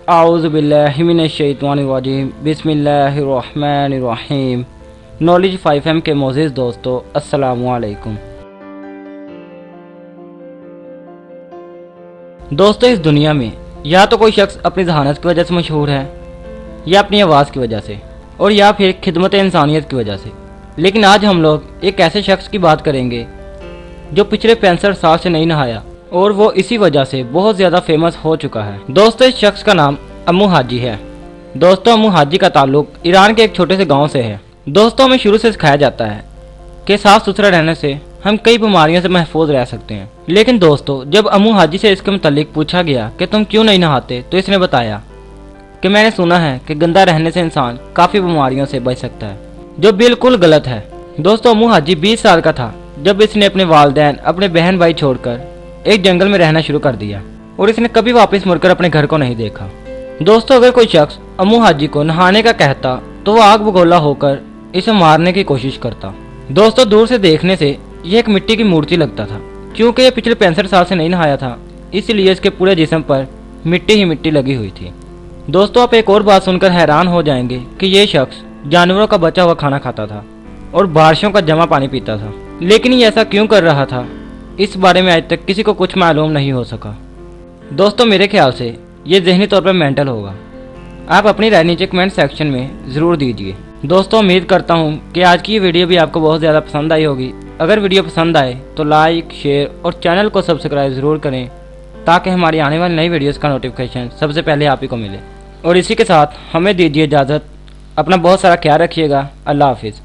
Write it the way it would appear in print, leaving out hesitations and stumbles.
आऊज़ु बिल्लाहि मिनश्शैतानिर्रजीम बिस्मिल्लाहिर्रहमानिर्रहीम। Knowledge 5M के मोअज़्ज़िज़ दोस्तों, अस्सलामु अलैकुम। दोस्तों, इस दुनिया में या तो कोई शख्स अपनी ज़हानत की वजह से मशहूर है, या अपनी आवाज़ की वजह से, और या फिर खिदमत इंसानियत की वजह से। लेकिन आज हम लोग एक ऐसे शख्स की बात करेंगे जो पिछले 65 साल से नहीं नहाया और वो इसी वजह से बहुत ज़्यादा फेमस हो चुका है। दोस्तों, इस शख्स का नाम अम्मू हाजी है। दोस्तों, अम्मू हाजी का ताल्लुक ईरान के एक छोटे से गांव से है। दोस्तों, हमें शुरू से सिखाया जाता है कि साफ सुथरा रहने से हम कई बीमारियों से महफूज रह सकते हैं। लेकिन दोस्तों, जब अम्मू हाजी से इसके मुतालिक पूछा गया कि तुम क्यों नहीं नहाते, तो इसने बताया कि मैंने सुना है कि गंदा रहने से इंसान काफ़ी बीमारियों से बच सकता है, जो बिल्कुल गलत है। दोस्तों, अम्मू हाजी 20 साल का था जब इसने अपने वालिदैन, अपने बहन भाई छोड़कर एक जंगल में रहना शुरू कर दिया और इसने कभी वापस मुड़कर अपने घर को नहीं देखा। दोस्तों, अगर कोई शख्स अम्मू हाजी को नहाने का कहता तो वो आग बगोला होकर इसे मारने की कोशिश करता। दोस्तों, दूर से देखने से यह एक मिट्टी की मूर्ति लगता था। क्योंकि यह पिछले 65 साल से नहीं नहाया था, इसलिए इसके पूरे जिस्म पर मिट्टी ही मिट्टी लगी हुई थी। दोस्तों, आप एक और बात सुनकर हैरान हो जाएंगे कि यह शख्स जानवरों का बचा हुआ खाना खाता था और बारिशों का जमा पानी पीता था। लेकिन ये ऐसा क्यों कर रहा था, इस बारे में आज तक किसी को कुछ मालूम नहीं हो सका। दोस्तों, मेरे ख्याल से ये ज़हनी तौर पर मेंटल होगा। आप अपनी राय नीचे कमेंट सेक्शन में ज़रूर दीजिए। दोस्तों, उम्मीद करता हूँ कि आज की ये वीडियो भी आपको बहुत ज़्यादा पसंद आई होगी। अगर वीडियो पसंद आए तो लाइक, शेयर और चैनल को सब्सक्राइब ज़रूर करें, ताकि हमारी आने वाली नई वीडियोज़ का नोटिफिकेशन सबसे पहले आप ही को मिले। और इसी के साथ हमें दीजिए इजाज़त। अपना बहुत सारा ख्याल रखिएगा। अल्लाह हाफिज़।